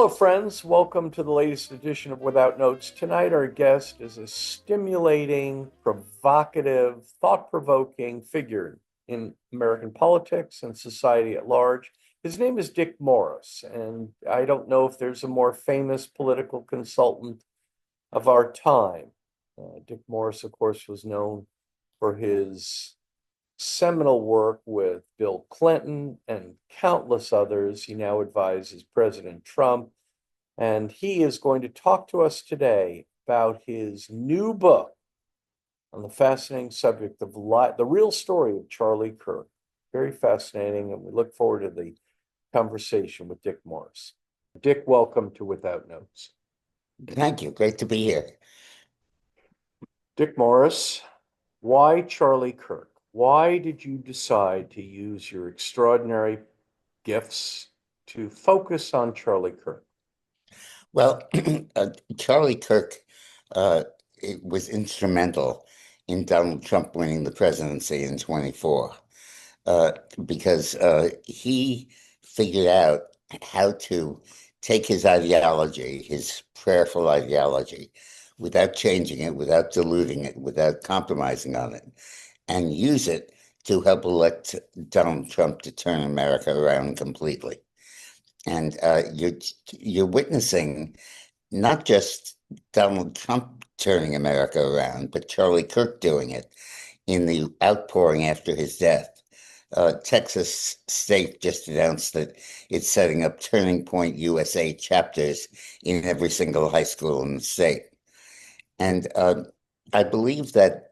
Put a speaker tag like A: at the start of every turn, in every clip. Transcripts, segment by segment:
A: Hello, friends. Welcome to the latest edition of Without Notes. Tonight, our guest is a stimulating, provocative, thought provoking figure in American politics and society at large. His name is Dick Morris, and I don't know if there's a more famous political consultant of our time. Dick Morris, of course, was known for his seminal work with Bill Clinton and countless others. He now advises President Trump, and he is going to talk to us today about his new book on the fascinating subject of the real story of Charlie Kirk. Very fascinating, and we look forward to the conversation with Dick Morris. Dick, welcome to Without Notes.
B: Thank you. Great to be here.
A: Dick Morris, why Charlie Kirk? Why did you decide to use your extraordinary gifts to focus on Charlie Kirk?
B: Well, Charlie Kirk it was instrumental in Donald Trump winning the presidency in 24 because he figured out how to take his ideology, his prayerful ideology, without changing it, without diluting it, without compromising on it, and use it to help elect Donald Trump to turn America around completely. And you're witnessing not just Donald Trump turning America around, but Charlie Kirk doing it in the outpouring after his death. Texas State just announced that it's setting up Turning Point USA chapters in every single high school in the state. And I believe and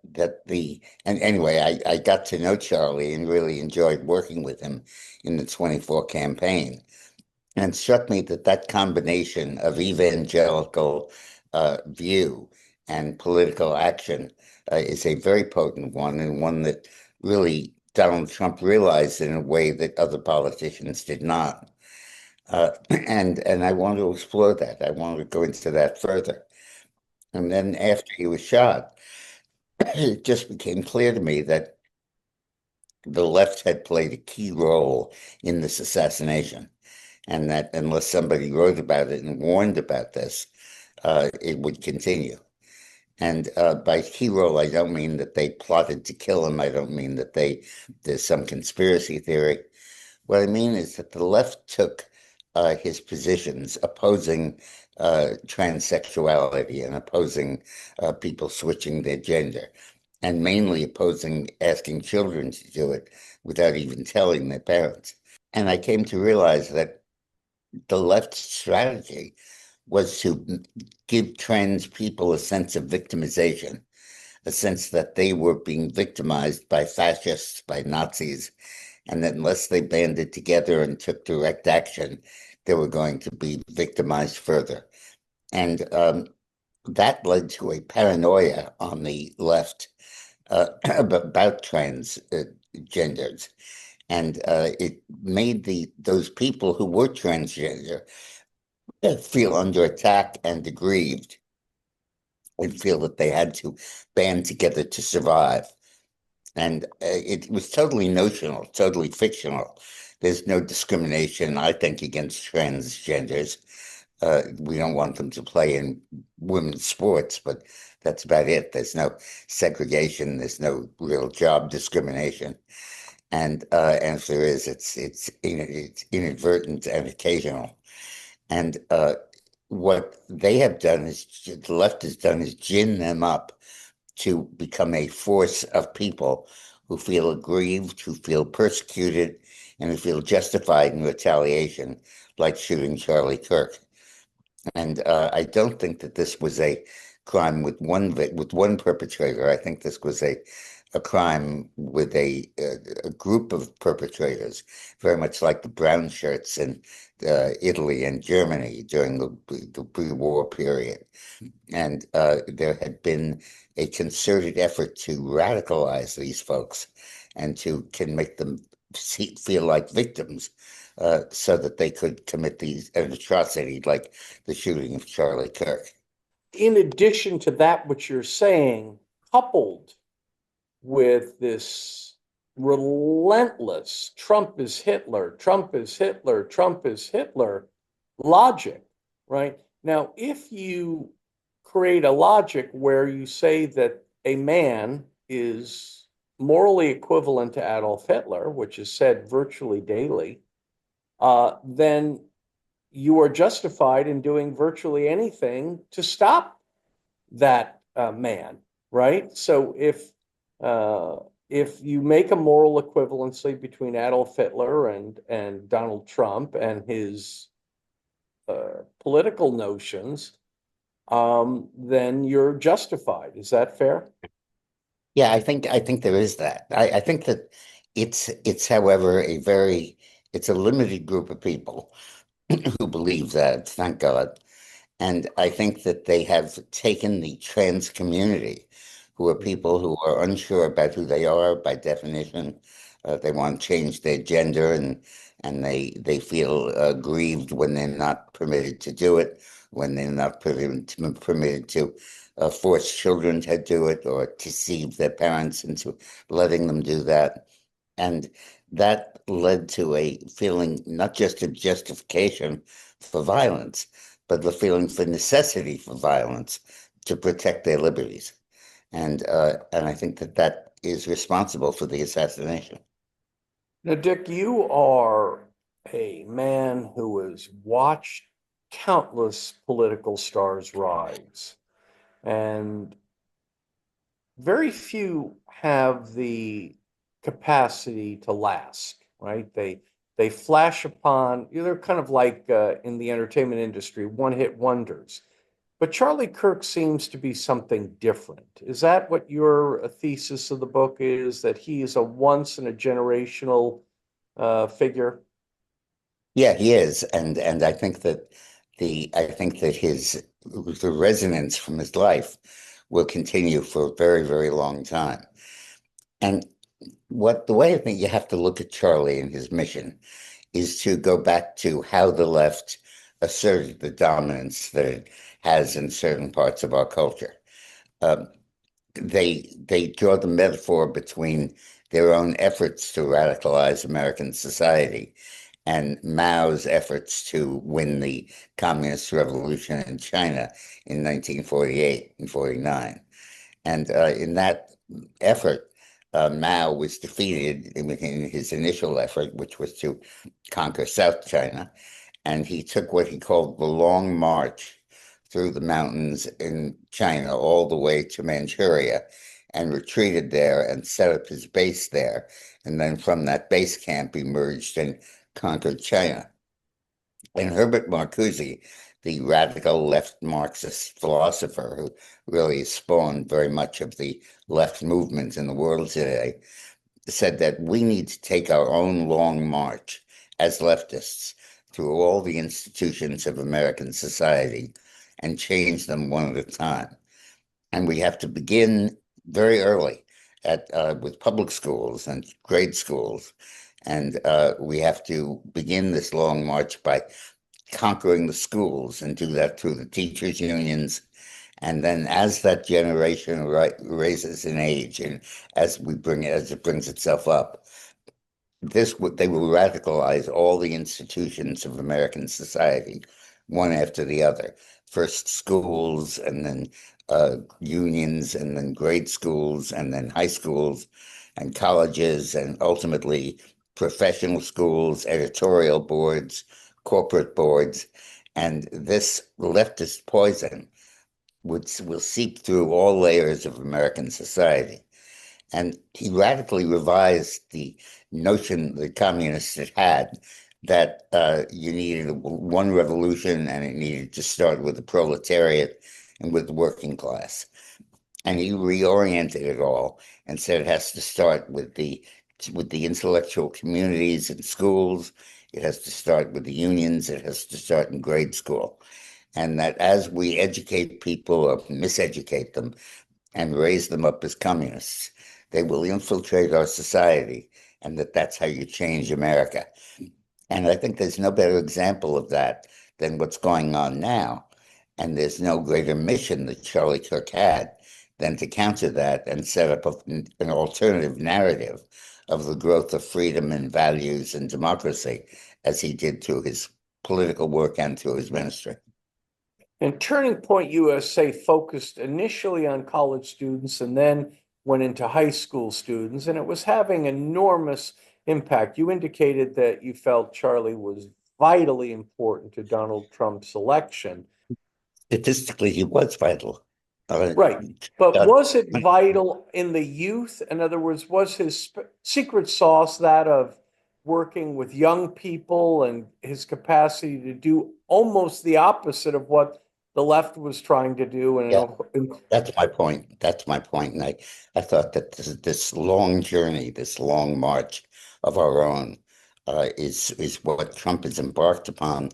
B: anyway, I got to know Charlie and really enjoyed working with him in the 24 campaign. And it struck me that that combination of evangelical view and political action is a very potent one, and one that really Donald Trump realized in a way that other politicians did not. And I want to explore that. I want to go into that further. And then after he was shot, it just became clear to me that the left had played a key role in this assassination, and that unless somebody wrote about it and warned about this, it would continue. And by key role, I don't mean that they plotted to kill him. I don't mean that there's some conspiracy theory. What I mean is that the left took his positions opposing transsexuality and opposing people switching their gender, and mainly opposing asking children to do it without even telling their parents. And I came to realize that the left's strategy was to give trans people a sense of victimization, a sense that they were being victimized by fascists, by Nazis, and that unless they banded together and took direct action, they were going to be victimized further. And that led to a paranoia on the left about transgenders. And it made those people who were transgender feel under attack and aggrieved, and feel that they had to band together to survive. And it was totally notional, totally fictional. There's no discrimination, I think, against transgenders. We don't want them to play in women's sports, but that's about it. There's no segregation. There's no real job discrimination. And if there is, it's inadvertent and occasional. And what they have done is the left has done is gin them up to become a force of people who feel aggrieved, who feel persecuted, and who feel justified in retaliation, like shooting Charlie Kirk. And I don't think that this was a crime with one perpetrator. I think this was a crime with a group of perpetrators, very much like the brown shirts in Italy and Germany during the pre-war period. And there had been a concerted effort to radicalize these folks and to can make them feel like victims, so that they could commit an atrocity like the shooting of Charlie Kirk.
A: In addition to that, what you're saying, coupled with this relentless Trump is Hitler, Trump is Hitler, Trump is Hitler logic, right? Now, if you create a logic where you say that a man is morally equivalent to Adolf Hitler, which is said virtually daily, then you are justified in doing virtually anything to stop that man, right? So uh, if you make a moral equivalency between Adolf Hitler and Donald Trump and his political notions, then you're justified. Is that fair?
B: Yeah, I think there is that. I think that it's however it's a limited group of people who believe that, thank God. And I think that they have taken the trans community, who are people who are unsure about who they are by definition. They want to change their gender, and they feel grieved when they're not permitted to do it, when they're not permitted to force children to do it or deceive their parents into letting them do that. And that led to a feeling not just of justification for violence, but the feeling for necessity for violence to protect their liberties. And I think that that is responsible for the assassination.
A: Now, Dick, you are a man who has watched countless political stars rise, and very few have the capacity to last, right? They flash upon, they're kind of like in the entertainment industry, one-hit wonders. But Charlie Kirk seems to be something different. Is that what your thesis of the book is, that he is a once in a generational figure?
B: Yeah, he is, and I think that his the resonance from his life will continue for a very, very long time. And what the way I think you have to look at Charlie and his mission is to go back to how the left asserted the dominance that it has in certain parts of our culture. Um, they draw the metaphor between their own efforts to radicalize American society and Mao's efforts to win the communist revolution in China in 1948 and 49. And in that effort, Mao was defeated in his initial effort, which was to conquer South China. And he took what he called the Long March through the mountains in China all the way to Manchuria and retreated there and set up his base there. And then from that base camp emerged and conquered China. And Herbert Marcuse, the radical left Marxist philosopher who really spawned very much of the left movement in the world today, said that we need to take our own long march as leftists through all the institutions of American society and change them one at a time. And we have to begin very early at with public schools and grade schools. And we have to begin this long march by conquering the schools and do that through the teachers' unions. And then as that generation raises in age and as it brings itself up, they will radicalize all the institutions of American society, one after the other. First schools, and then unions, and then grade schools, and then high schools, and colleges, and ultimately professional schools, editorial boards, corporate boards. And this leftist poison will seep through all layers of American society. And he radically revised the notion the communists had that you needed one revolution and it needed to start with the proletariat and with the working class. And he reoriented it all and said it has to start with the intellectual communities in schools. It has to start with the unions. It has to start in grade school. And that as we educate people or miseducate them, and raise them up as communists. They will infiltrate our society, and that's how you change America. And I think there's no better example of that than what's going on now. And there's no greater mission that Charlie Kirk had than to counter that and set up an alternative narrative of the growth of freedom and values and democracy, as he did through his political work and through his ministry.
A: And Turning Point USA focused initially on college students and then went into high school students, and it was having enormous impact. You indicated that you felt Charlie was vitally important to Donald Trump's election.
B: Statistically, he was vital. Uh,
A: Right. But
B: uh,
A: was it vital in the youth? In other words, was his secret sauce that of working with young people and his capacity to do almost the opposite of what the left was trying to do?
B: yeah,
A: And
B: that's my point. That's my point. And I thought that this long journey, this long march of our own, is what Trump has embarked upon,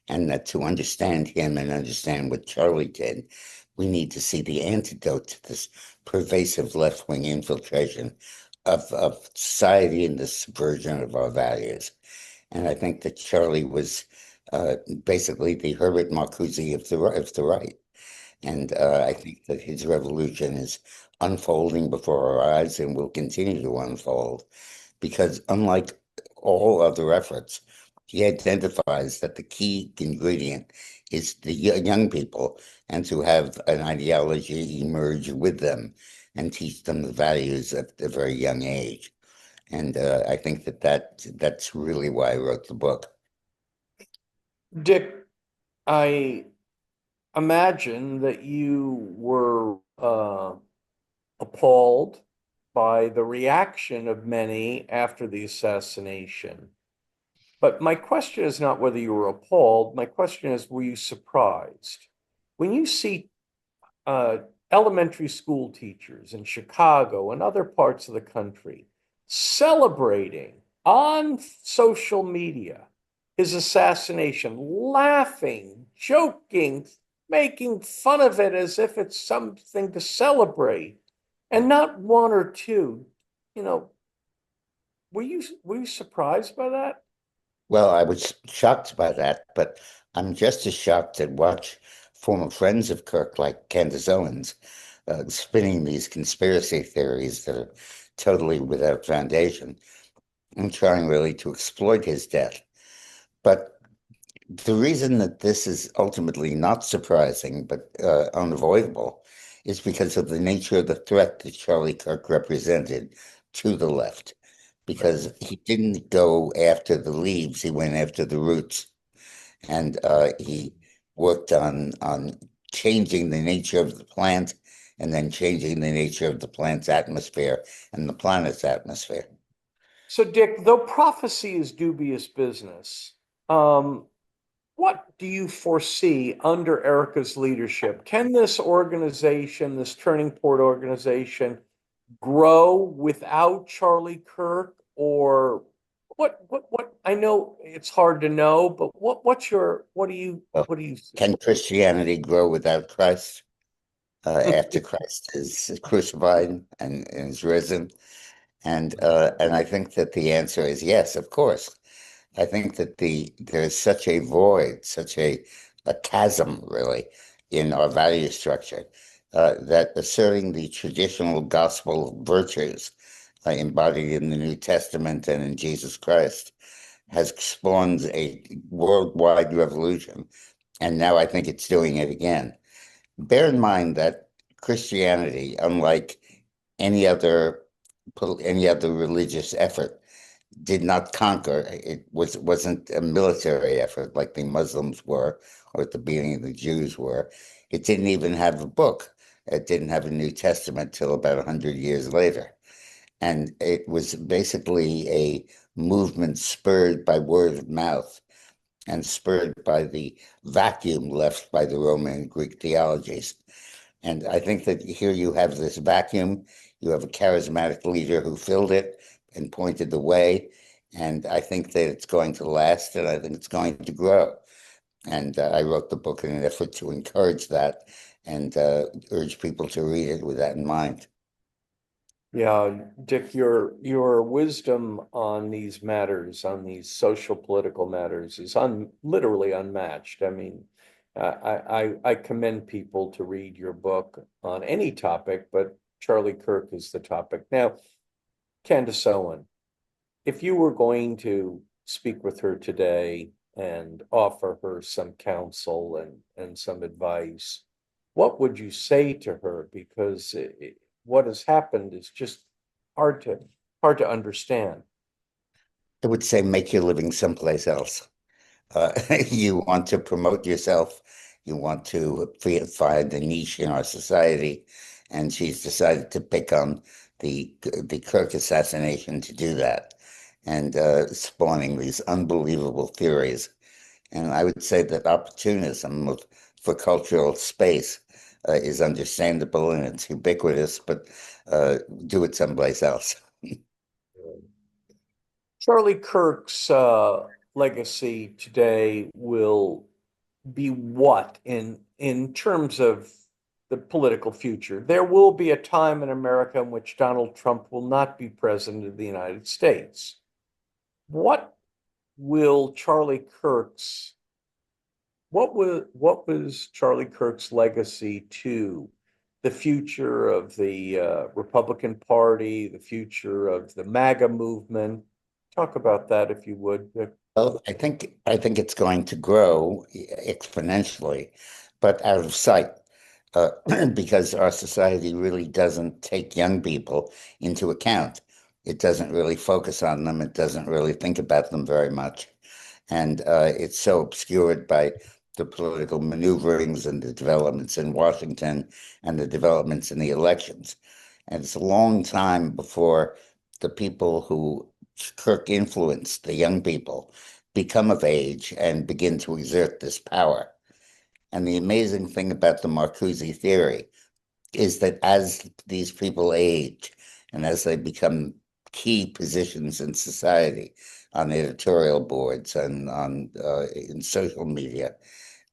B: and that to understand him and understand what Charlie did, we need to see the antidote to this pervasive left-wing infiltration of society and the subversion of our values. And I think that Charlie was basically the Herbert Marcuse of the right. And I think that his revolution is unfolding before our eyes and will continue to unfold because, unlike all other efforts, he identifies that the key ingredient is the young people and to have an ideology emerge with them and teach them the values at a very young age. And I think that's really why I wrote the book.
A: Dick, I imagine that you were appalled by the reaction of many after the assassination. But my question is not whether you were appalled. My question is, were you surprised? When you see uh, elementary school teachers in Chicago and other parts of the country celebrating on social media his assassination, laughing, joking, making fun of it as if it's something to celebrate, and not one or two, you know, were you surprised by that?
B: Well, I was shocked by that, but I'm just as shocked to watch former friends of Kirk, like Candace Owens, spinning these conspiracy theories that are totally without foundation and trying really to exploit his death. But the reason that this is ultimately not surprising, but unavoidable, is because of the nature of the threat that Charlie Kirk represented to the left. Because he didn't go after the leaves, he went after the roots. And he worked on changing the nature of the plant and then changing the nature of the plant's atmosphere and the planet's atmosphere.
A: So, Dick, though prophecy is dubious business, um, what do you foresee under Erica's leadership? Can this organization, this Turning Point organization, grow without Charlie Kirk? Or what? I know it's hard to know, but
B: Well,
A: what do you see?
B: can Christianity grow without Christ after Christ is crucified and is risen? And I think that the answer is yes, of course. I think that there's such a void, such a chasm, really, in our value structure, that asserting the traditional gospel virtues embodied in the New Testament and in Jesus Christ has spawned a worldwide revolution. And now I think it's doing it again. Bear in mind that Christianity, unlike any other any other religious effort, did not conquer. Wasn't a military effort like the Muslims were, or at the beginning the Jews were. It didn't even have a book. It didn't have a New Testament till about 100 years later. And it was basically a movement spurred by word of mouth and spurred by the vacuum left by the Roman and Greek theologies. And I think that here you have this vacuum, you have a charismatic leader who filled it and pointed the way. And I think that it's going to last and I think it's going to grow. And I wrote the book in an effort to encourage that and urge people to read it with that in mind.
A: Yeah, Dick, your wisdom on these matters, on these social political matters, is literally unmatched. I mean, I commend people to read your book on any topic, but Charlie Kirk is the topic. Now, Candace Owen, if you were going to speak with her today, and offer her some counsel and some advice, what would you say to her? Because what has happened is just hard to hard to understand.
B: I would say make your living someplace else. You want to promote yourself, you want to find a niche in our society, and she's decided to pick on the Kirk assassination to do that, and spawning these unbelievable theories. And I would say that opportunism for cultural space is understandable and it's ubiquitous, but do it someplace else.
A: Charlie Kirk's legacy today will be what in terms of the political future? There will be a time in America in which Donald Trump will not be president of the United States. What will Charlie Kirk's what was Charlie Kirk's legacy to the future of the Republican Party, the future of the MAGA movement? Talk about that if you would.
B: Well, I think it's going to grow exponentially, but out of sight, uh, because our society really doesn't take young people into account. It doesn't really focus on them. It doesn't really think about them very much. And it's so obscured by the political maneuverings and the developments in Washington and the developments in the elections. And it's a long time before the people who Kirk influenced, the young people, become of age and begin to exert this power. And the amazing thing about the Marcuse theory is that as these people age and as they become key positions in society, on editorial boards and on in social media,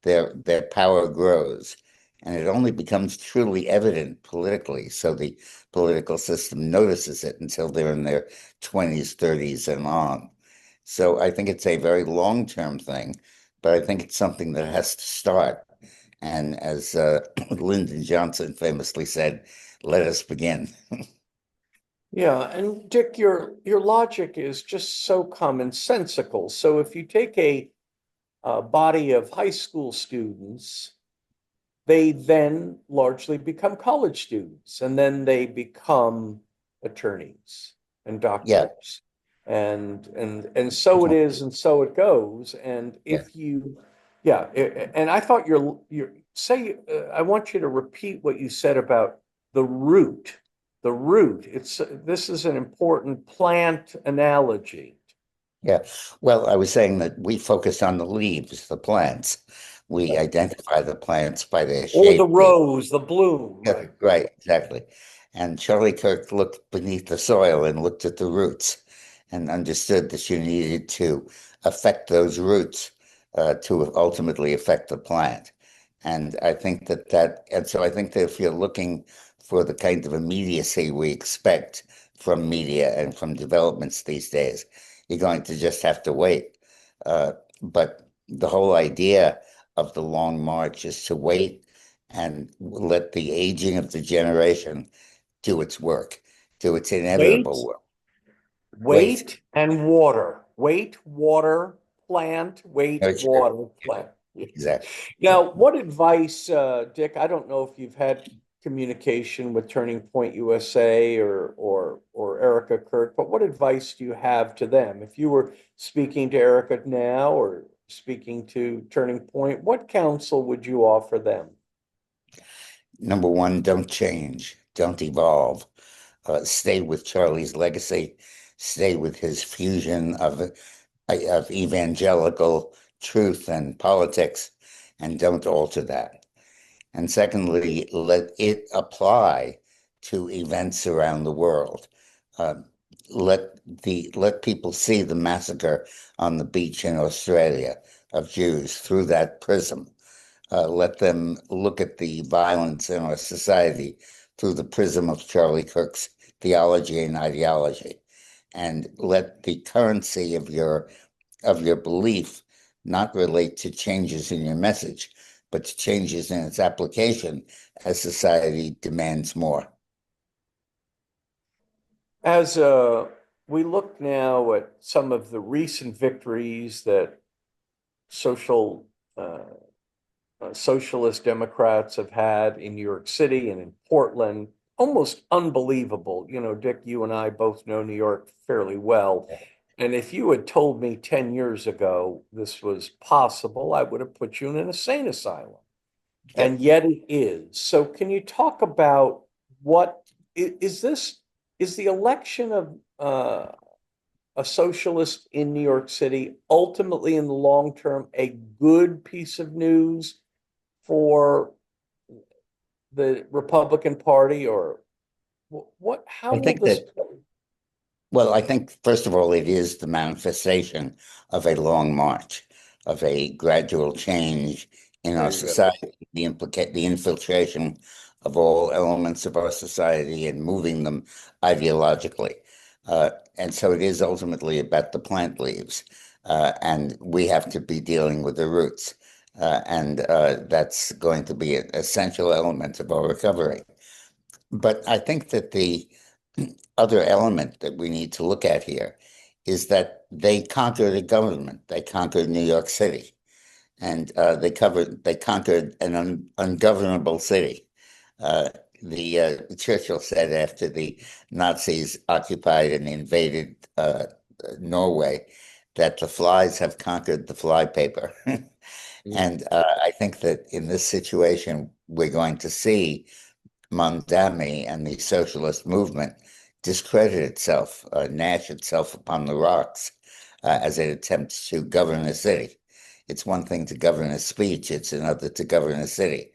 B: their power grows, and it only becomes truly evident politically. So the political system notices it until they're in their 20s, 30s, and on. So I think it's a very long-term thing, but I think it's something that has to start. And as Lyndon Johnson famously said, let us begin.
A: Yeah, and Dick, your logic is just so commonsensical. So if you take a body of high school students, they then largely become college students, and then they become attorneys and
B: Yeah,
A: doctors, and so it is, and so it goes. And
B: yeah.
A: if you, yeah, and I thought you're say, I want you to repeat what you said about the root. The root. It's this is an important plant analogy.
B: Yeah. Well, I was saying that we focus on the leaves, the plants. We identify the plants by their
A: Or the
B: shape.
A: rose, the bloom,
B: Yeah,
A: right?
B: right, exactly. And Charlie Kirk looked beneath the soil and looked at the roots and understood that you needed to affect those roots to ultimately affect the plant. And I think and so I think that if you're looking for the kind of immediacy we expect from media and from developments these days, you're going to just have to wait. But the whole idea of the long march is to wait and let the aging of the generation do its work, do its inevitable
A: Wait,
B: work. Wait,
A: wait and water. Wait, water, plant, wait,
B: nurture.
A: water, plant.
B: Exactly.
A: Now, what advice, Dick? I don't know if you've had communication with Turning Point USA or Erica Kirk, but what advice do you have to them? If you were speaking to Erica now or speaking to Turning Point, what counsel would you offer them?
B: Number one, don't change, don't evolve. Stay with Charlie's legacy, stay with his fusion of evangelical truth and politics, and don't alter that. And secondly, let it apply to events around the world. Uh, let people see the massacre on the beach in Australia of Jews through that prism. Let them look at the violence in our society through the prism of Charlie Kirk's theology and ideology, and let the currency of your belief not relate to changes in your message, but to changes in its application as society demands more.
A: As we look now at some of the recent victories that social socialist Democrats have had in New York City and in Portland. Almost unbelievable. You know, Dick, you and I both know New York fairly well. And if you had told me 10 years ago this was possible, I would have put you in an insane asylum. And
B: Yep.
A: yet it is. So can you talk about what is this? Is the election of a socialist in New York City ultimately in the long term a good piece of news for the Republican Party, or what, how
B: I
A: will
B: think
A: this
B: that,
A: play?
B: well, I think, first of all, it is the manifestation of a long march, of a gradual change in our
A: There you go.
B: society, the infiltration of all elements of our society and moving them ideologically. And so it is ultimately about the plant leaves. And we have to be dealing with the roots. And that's going to be an essential element of our recovery. But I think that the other element that we need to look at here is that they conquered a government. They conquered New York City, and they conquered an ungovernable city. Uh, Churchill said after the Nazis occupied and invaded Norway that the flies have conquered the flypaper.
A: Mm.
B: And I think that in this situation, we're going to see Mondami and the socialist movement discredit itself, gnash itself upon the rocks as it attempts to govern a city. It's one thing to govern a speech, it's another to govern a city,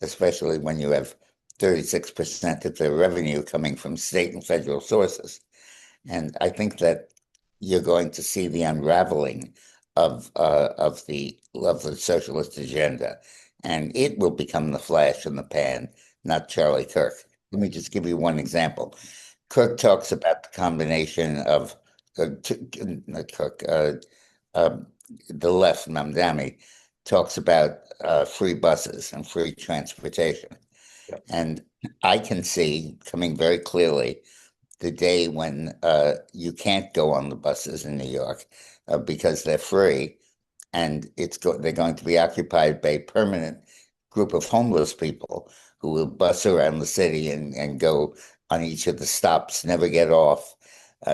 B: especially when you have 36% of the revenue coming from state and federal sources. And I think that you're going to see the unraveling of the socialist agenda, and it will become the flash in the pan, not Charlie Kirk. Let me just give you one example. Kirk talks about the combination of not Kirk, um, the left, Mamdani, talks about free buses and free transportation.
A: Yeah.
B: And I can see coming very clearly the day when you can't go on the buses in New York because they're free, and they're going to be occupied by a permanent group of homeless people who will bus around the city and go on each of the stops, never get off,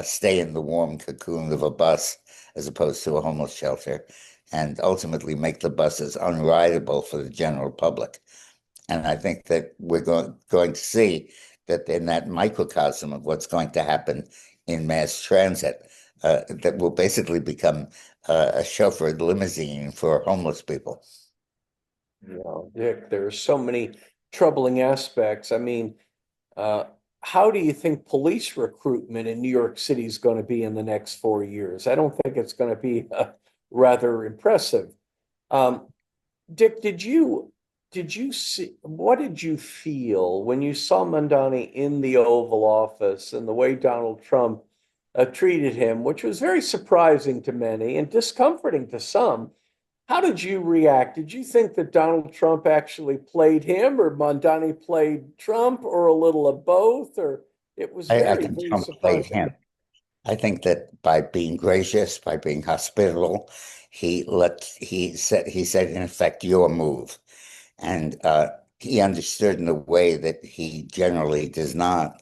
B: stay in the warm cocoon of a bus as opposed to a homeless shelter, and ultimately make the buses unrideable for the general public. And I think that we're going to see that in that microcosm of what's going to happen in mass transit, that will basically become a chauffeured limousine for homeless people.
A: You know, Dick, there are so many troubling aspects. I mean, uh, how do you think police recruitment in New York City is going to be in the next 4 years? I don't think it's going to be rather impressive. Um, Dick, did you see what did you feel when you saw Mandani in the Oval Office and the way Donald Trump treated him, which was very surprising to many and discomforting to some? How did you react? Did you think that Donald Trump actually played him, or Mondani played Trump, or a little of both? Or it was
B: I
A: very,
B: think
A: very
B: Trump played
A: surprising.
B: him. I think that by being gracious, by being hospitable, he said in effect your move, and he understood in a way that he generally does not,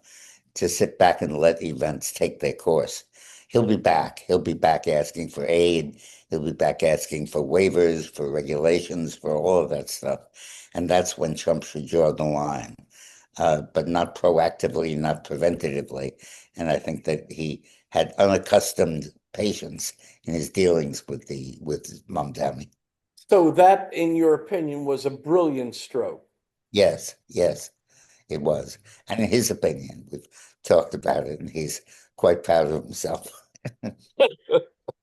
B: to sit back and let events take their course. He'll be back. He'll be back asking for aid. He'll be back asking for waivers, for regulations, for all of that stuff. And that's when Trump should draw the line, but not proactively, not preventatively. And I think that he had unaccustomed patience in his dealings with Mom Tammy.
A: So that, in your opinion, was a brilliant stroke.
B: Yes, yes, it was. And in his opinion, we've talked about it, and he's quite proud of himself.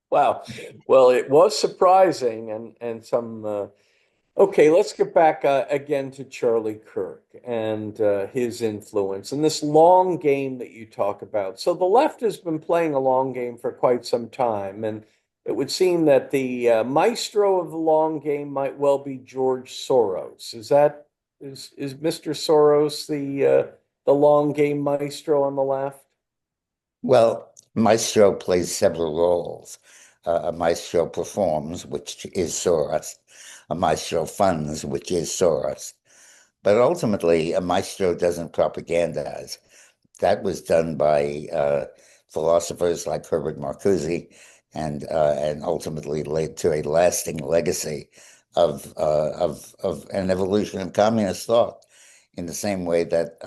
A: Wow. Well, it was surprising and some okay, let's get back again to Charlie Kirk and his influence and this long game that you talk about. So the left has been playing a long game for quite some time, and it would seem that the maestro of the long game might well be George Soros. Is Mr. Soros the long game maestro on the left?
B: Well, Maestro plays several roles. a maestro performs, which is Soros, a maestro funds, which is Soros. But ultimately, a maestro doesn't propagandize. That was done by philosophers like Herbert Marcuse, and ultimately led to a lasting legacy of an evolution of communist thought. In the same way that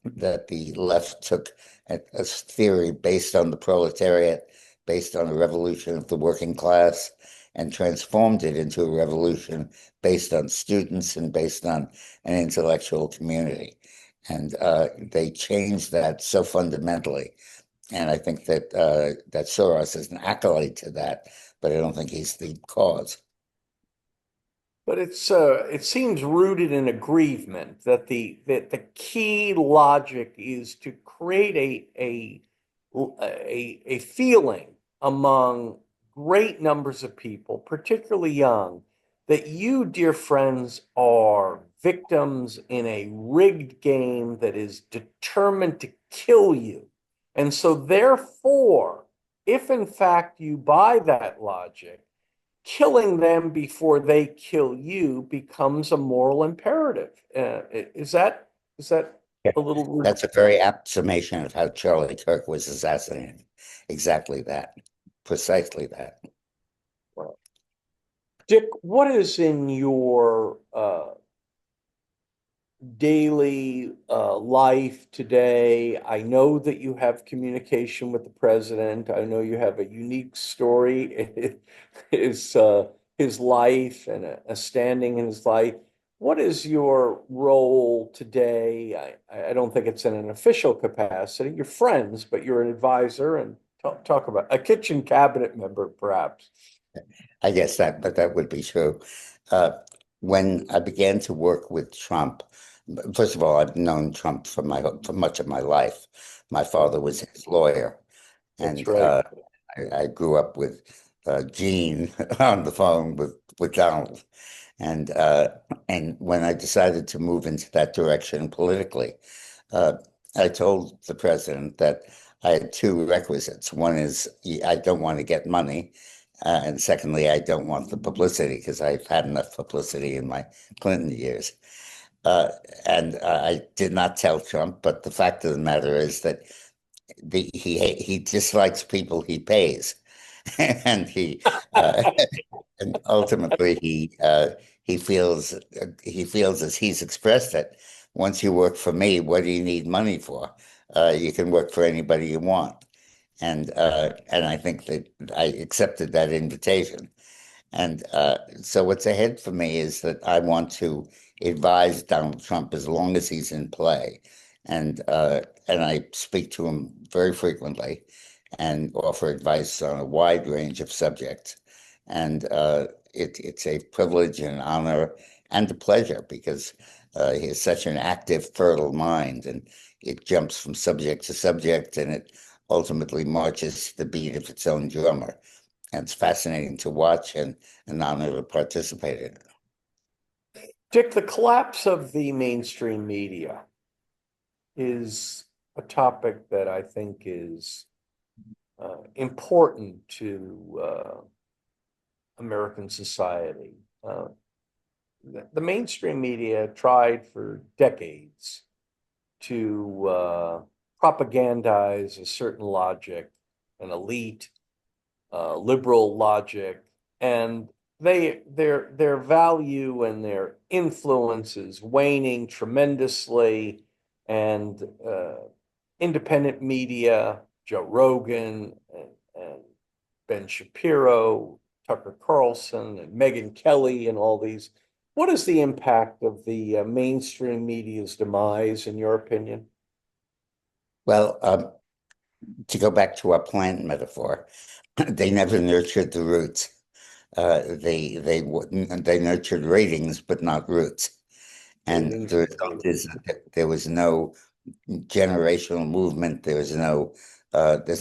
B: that the left took a theory based on the proletariat, based on a revolution of the working class, and transformed it into a revolution based on students and based on an intellectual community. And they changed that so fundamentally. And I think that that Soros is an acolyte to that, but I don't think he's the cause.
A: But it seems rooted in aggrievement that the key logic is to create a feeling among great numbers of people, particularly young, that you, dear friends, are victims in a rigged game that is determined to kill you. And so, therefore, if in fact you buy that logic, killing them before they kill you becomes a moral imperative. Is that
B: Yeah.
A: a little?
B: That's a very apt summation of how Charlie Kirk was assassinated. Exactly that, precisely that.
A: Dick, what is in your daily life today? I know that you have communication with the president. I know you have a unique story, his life and a standing in his life. What is your role today? I don't think it's in an official capacity. You're friends, but you're an advisor and talk about a kitchen cabinet member, perhaps.
B: I guess that, but that would be true. Uh, when I began to work with Trump, first of all, I've known Trump for much of my life. My father was his lawyer,
A: That's
B: and
A: right.
B: I grew up with Gene on the phone with Donald, and uh, and when I decided to move into that direction politically, uh, I told the president that I had two requisites. One is I don't want to get money, and secondly, I don't want the publicity because I've had enough publicity in my Clinton years. Uh, and I did not tell Trump, but the fact of the matter is that he dislikes people he pays, and and ultimately he feels as he's expressed it. Once you work for me, what do you need money for? You can work for anybody you want, and I think that I accepted that invitation. And so what's ahead for me is that I want to advise Donald Trump as long as he's in play. And I speak to him very frequently and offer advice on a wide range of subjects. And it's a privilege and honor and a pleasure because he has such an active, fertile mind, and it jumps from subject to subject, and it ultimately marches to the beat of its own drummer. And it's fascinating to watch and an honor to participate in it.
A: Dick, the collapse of the mainstream media is a topic that I think is important to American society. The mainstream media tried for decades to propagandize a certain logic, an elite, liberal logic, and their value and their influence is waning tremendously, and independent media, Joe Rogan and Ben Shapiro, Tucker Carlson, and Megyn Kelly, and all these. What is the impact of the mainstream media's demise, in your opinion?
B: Well, to go back to our plant metaphor, they never nurtured the roots. They nurtured ratings, but not roots. And
A: Ratings
B: the
A: and
B: result
A: ratings.
B: is that there was no generational movement. There's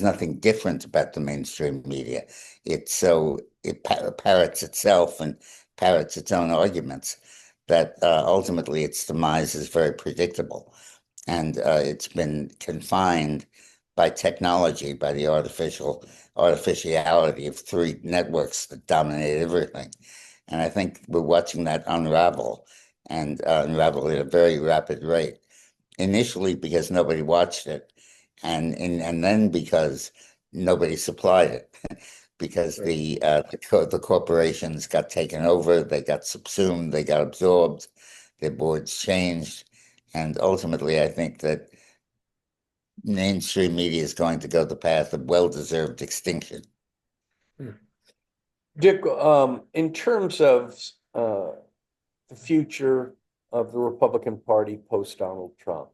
B: nothing different about the mainstream media. It parrots itself and parrots its own arguments. That ultimately its demise is very predictable, and it's been confined by technology, by the artificiality of three networks that dominate everything. And I think we're watching that unravel and unravel at a very rapid rate. Initially because nobody watched it, and then because nobody supplied it, because
A: Right.
B: the corporations got taken over, they got subsumed, they got absorbed, their boards changed, and ultimately, I think that mainstream media is going to go the path of well-deserved extinction.
A: Hmm. Dick, in terms of the future of the Republican Party post Donald Trump,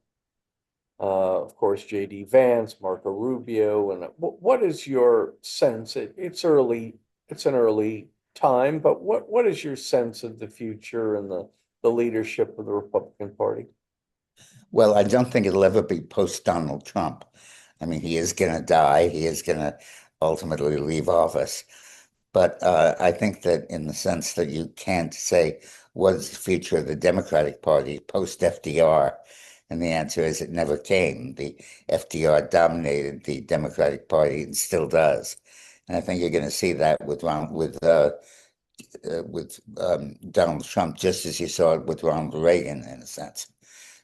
A: of course, J.D. Vance, Marco Rubio, and what is your sense? It's early, it's an early time, but what is your sense of the future and the leadership of the Republican Party?
B: Well, I don't think it'll ever be post Donald Trump. I mean, he is going to die. He is going to ultimately leave office. But I think that in the sense that you can't say what is the future of the Democratic Party post FDR, and the answer is it never came. The FDR dominated the Democratic Party and still does. And I think you're going to see that with Donald Trump, just as you saw it with Ronald Reagan, in a sense.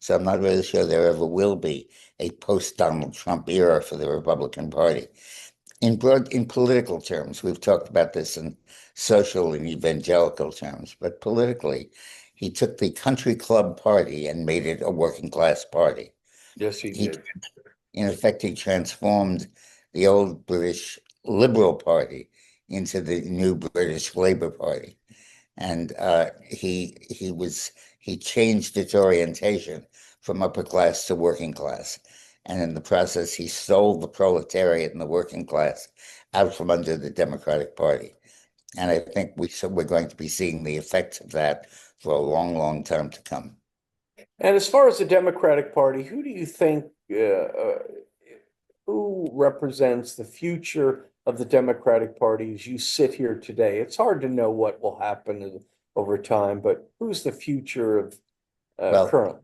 B: So I'm not really sure there ever will be a post-Donald Trump era for the Republican Party. In political terms, we've talked about this in social and evangelical terms, but politically, he took the country club party and made it a working class party.
A: Yes, he
B: He,
A: did.
B: in effect, he transformed the old British Liberal Party into the new British Labour Party, and he changed its orientation from upper class to working class, and in the process, he stole the proletariat and the working class out from under the Democratic Party. And I think we're going to be seeing the effects of that for a long, long time to come.
A: And as far as the Democratic Party, who do you think who represents the future of the Democratic Party as you sit here today? It's hard to know what will happen over time, but who's the future of
B: Well,
A: current?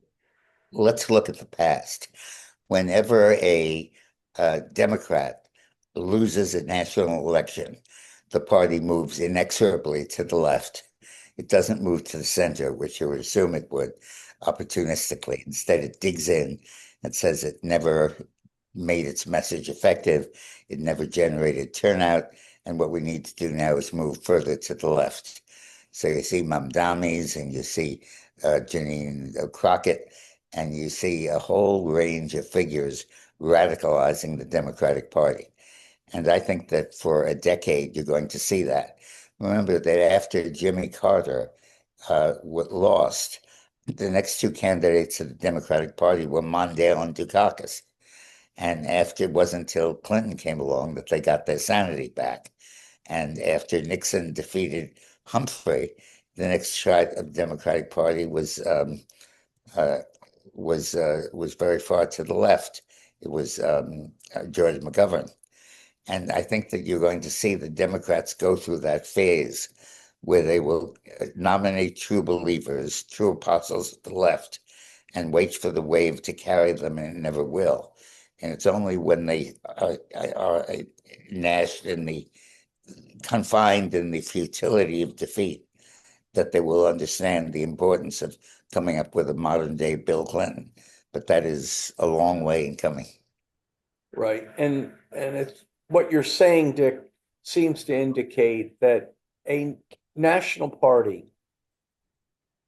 B: let's look at the past. Whenever a Democrat loses a national election, the party moves inexorably to the left. It doesn't move to the center, which you would assume it would, opportunistically. Instead, it digs in and says it never made its message effective. It never generated turnout. And what we need to do now is move further to the left. So you see Mamdamis and you see Janine Crockett, and you see a whole range of figures radicalizing the Democratic Party. And I think that for a decade, you're going to see that. Remember that after Jimmy Carter lost, the next two candidates of the Democratic Party were Mondale and Dukakis. And after it wasn't until Clinton came along that they got their sanity back. And after Nixon defeated Humphrey, the next shot of the Democratic Party uh, was very far to the left. It was George McGovern. And I think that you're going to see the Democrats go through that phase where they will nominate true believers, true apostles of the left, and wait for the wave to carry them, and it never will. And it's only when they are gnashed in the confined in the futility of defeat that they will understand the importance of coming up with a modern day Bill Clinton. But that is a long way in coming.
A: Right. And it's what you're saying, Dick, seems to indicate that a national party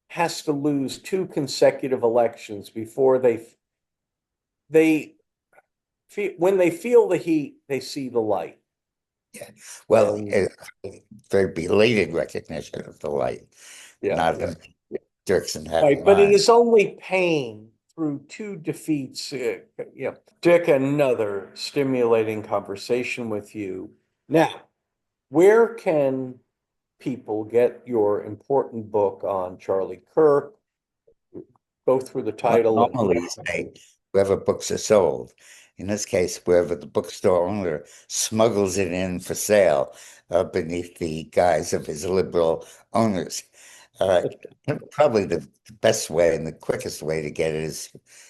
A: has to lose two consecutive elections before they feel when they feel the heat, they see the light.
B: Yeah. Well,
A: And
B: very belated recognition of the light,
A: yeah,
B: not
A: yeah.
B: in Dirksen happy
A: Right. But it
B: mind.
A: is only pain through two defeats. Yeah. Dick, another stimulating conversation with you. Now, where can people get your important book on Charlie Kirk? Go through the
B: Well,
A: title and
B: normally you say wherever books are sold. In this case, wherever the bookstore owner smuggles it in for sale beneath the guise of his liberal owners. Uh, Probably the best way and the quickest way to get it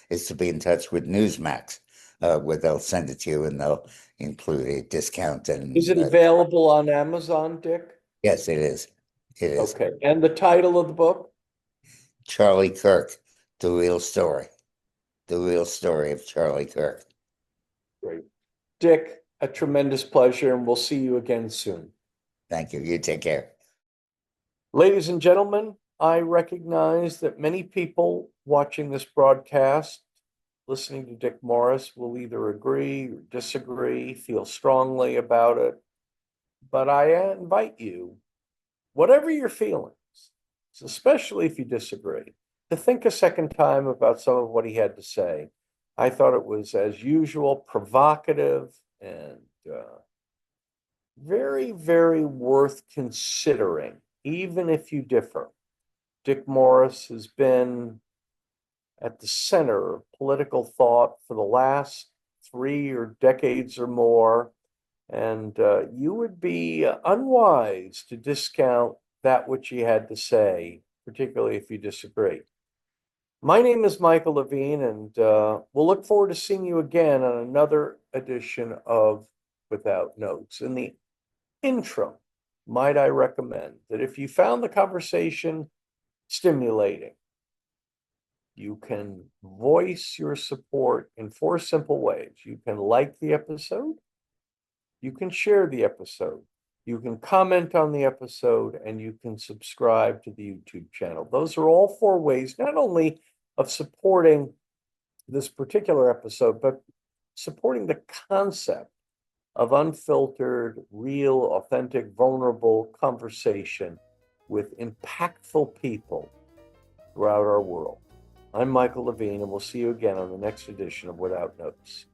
B: is to be in touch with Newsmax. where they'll send it to you and they'll include a discount.
A: Is
B: And
A: it available on Amazon, Dick?
B: yes, it is. It is.
A: Okay. And the title of the book?
B: Charlie Kirk, the real story. The real story of Charlie Kirk.
A: Great. Dick, a tremendous pleasure, and we'll see you again soon.
B: Thank you. You take care.
A: Ladies and gentlemen, I recognize that many people watching this broadcast, listening to Dick Morris, will either agree or disagree, feel strongly about it. But I invite you, whatever your feelings, especially if you disagree, to think a second time about some of what he had to say. I thought it was, as usual, provocative and very, very worth considering, even if you differ. Dick Morris has been at the center of political thought for the last 3 decades or more, and you would be unwise to discount that which he had to say, particularly if you disagree. My name is Michael Levine, and we'll look forward to seeing you again on another edition of Without Notes. In the intro, might I recommend that if you found the conversation stimulating, you can voice your support in 4 simple ways. You can like the episode, you can share the episode, you can comment on the episode, and you can subscribe to the YouTube channel. Those are all 4 ways, not only of supporting this particular episode, but supporting the concept of unfiltered, real, authentic, vulnerable conversation with impactful people throughout our world. I'm Michael Levine, and we'll see you again on the next edition of Without Notes.